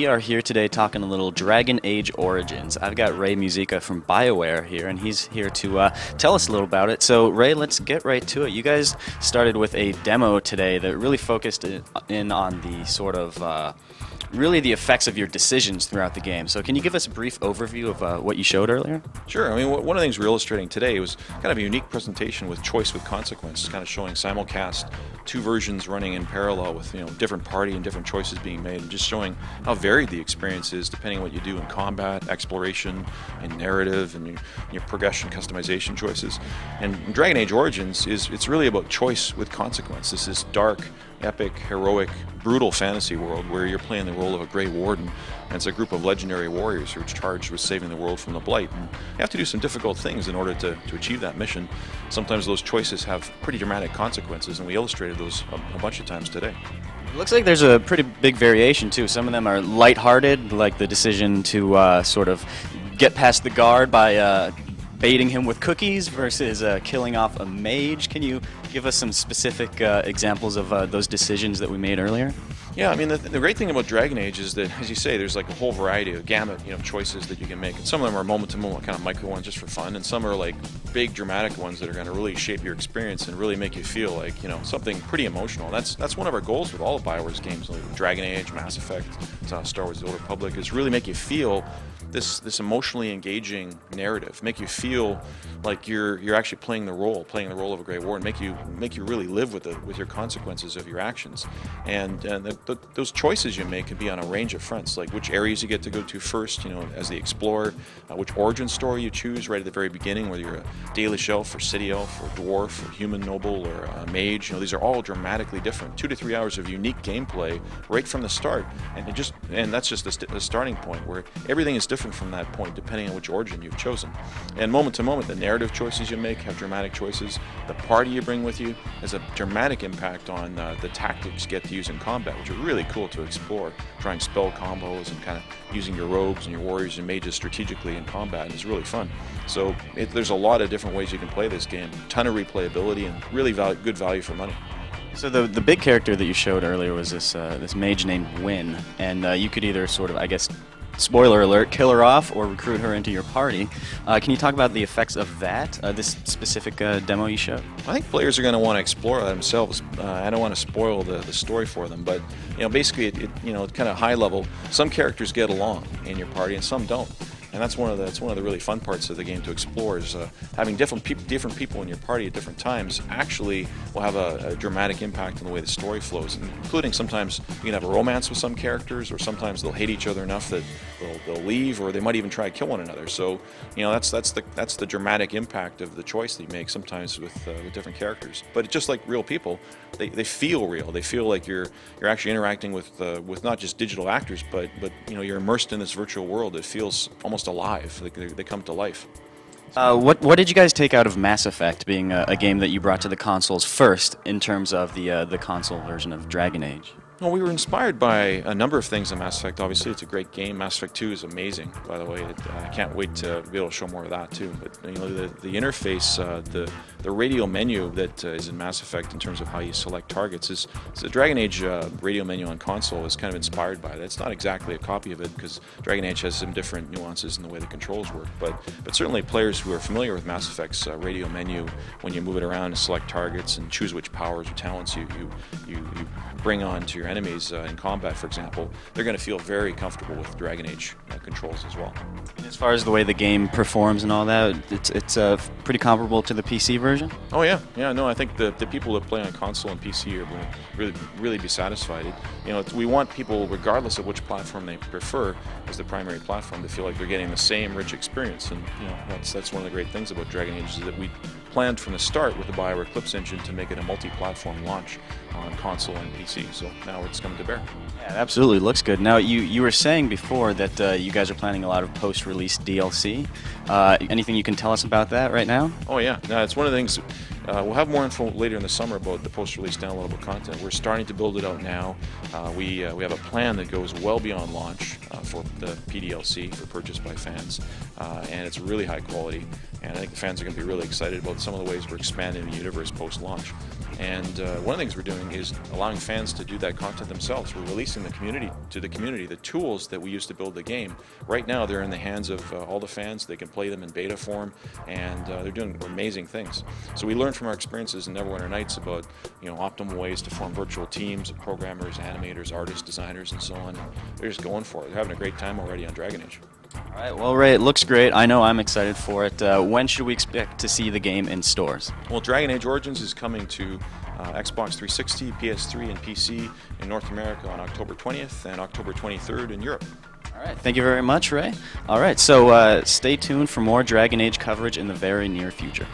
we are here today talking a little Dragon Age Origins. I've got Рэем Muzykoi from BioWare here, and he's here to tell us a little about it. So, Ray, let's get right to it. You guys started with a demo today that really focused in on the sort of really the effects of your decisions throughout the game. So can you give us a brief overview of what you showed earlier? Sure. I mean, one of the things we're illustrating today was kind of a unique presentation with choice with consequence, kind of showing simulcast, two versions running in parallel with different party and different choices being made, and just showing how varied the experience is depending on what you do in combat, exploration, and narrative, and your progression, customization choices. And Dragon Age Origins it's really about choice with consequence. This is dark, epic, heroic, brutal fantasy world where you're playing the role of a Grey Warden, and it's a group of legendary warriors who are charged with saving the world from the Blight. And you have to do some difficult things in order to achieve that mission. Sometimes those choices have pretty dramatic consequences, and we illustrated those a bunch of times today. It looks like there's a pretty big variation too. Some of them are lighthearted, like the decision to sort of get past the guard by baiting him with cookies versus killing off a mage. Can you give us some specific examples of those decisions that we made earlier? Yeah, I mean, the great thing about Dragon Age is that, as you say, there's like a whole variety of gamut, choices that you can make. And some of them are moment-to-moment kind of micro ones just for fun, and some are like big dramatic ones that are going to really shape your experience and really make you feel like, something pretty emotional. That's one of our goals with all of BioWare's games, like Dragon Age, Mass Effect, Star Wars: The Old Republic, is really make you feel this emotionally engaging narrative, make you feel like you're actually playing the role of a Grey Warden, make you really live with your consequences of your actions. And those choices you make can be on a range of fronts, like which areas you get to go to first, as the explorer, which origin story you choose right at the very beginning, whether you're a Dalish elf or city elf or dwarf or human noble or a mage. These are all dramatically different. 2 to 3 hours of unique gameplay right from the start, and that's just the starting point, where everything is different from that point depending on which origin you've chosen. And moment to moment, the narrative choices you make have dramatic choices. The party you bring with you has a dramatic impact on the tactics you get to use in combat, which are really cool to explore. Trying spell combos and kind of using your rogues and your warriors and mages strategically in combat is really fun. So there's a lot of different ways you can play this game. Ton of replayability and really good value for money. So the big character that you showed earlier was this mage named Wynn, and you could either sort of, I guess, spoiler alert, kill her off or recruit her into your party. Can you talk about the effects of that, this specific demo you showed? I think players are going to want to explore that themselves. I don't want to spoil the story for them, but basically, it's kind of high level. Some characters get along in your party and some don't. And that's one of the really fun parts of the game to explore, is having different people in your party at different times actually will have a dramatic impact on the way the story flows, including sometimes you can have a romance with some characters, or sometimes they'll hate each other enough that they'll leave, or they might even try to kill one another. So that's the dramatic impact of the choice that you make sometimes with different characters. But just like real people, they feel real. They feel like you're actually interacting with not just digital actors, but you're immersed in this virtual world that feels almost alive. They come to life. What did you guys take out of Mass Effect, being a game that you brought to the consoles first, in terms of the console version of Dragon Age? Well, we were inspired by a number of things in Mass Effect. Obviously, it's a great game. Mass Effect 2 is amazing, by the way. I can't wait to be able to show more of that too. But the interface, the radio menu that is in Mass Effect in terms of how you select targets is the Dragon Age radio menu on console is kind of inspired by that. It's not exactly a copy of it, because Dragon Age has some different nuances in the way the controls work. But certainly players who are familiar with Mass Effect's radio menu, when you move it around and select targets and choose which powers or talents you bring on to your enemies in combat, for example, they're going to feel very comfortable with Dragon Age controls as well. As far as the way the game performs and all that, it's pretty comparable to the PC version? Oh yeah, no, I think the people that play on console and PC are going to really be satisfied. We want people, regardless of which platform they prefer as the primary platform, to feel like they're getting the same rich experience. And that's one of the great things about Dragon Age, is that we planned from the start with the BioWare Eclipse engine to make it a multi-platform launch on console and PC. So now it's coming to bear. Yeah, it absolutely looks good. Now, you were saying before that you guys are planning a lot of post-release DLC. Anything you can tell us about that right now? Oh yeah, no, it's one of the things. We'll have more info later in the summer about the post-release downloadable content. We're starting to build it out now. We have a plan that goes well beyond launch for the PDLC, for purchase by fans, and it's really high quality. And I think the fans are going to be really excited about some of the ways we're expanding the universe post-launch. And one of the things we're doing is allowing fans to do that content themselves. We're releasing the community the tools that we used to build the game. Right now, they're in the hands of all the fans. They can play them in beta form, and they're doing amazing things. So we learned from our experiences in Neverwinter Nights about optimal ways to form virtual teams of programmers, animators, artists, designers, and so on. And they're just going for it. They're having a great time already on Dragon Age. All right, well, Ray, it looks great. I know I'm excited for it. When should we expect to see the game in stores? Well, Dragon Age Origins is coming to Xbox 360, PS3, and PC in North America on October 20th and October 23rd in Europe. All right, thank you very much, Ray. All right, so stay tuned for more Dragon Age coverage in the very near future.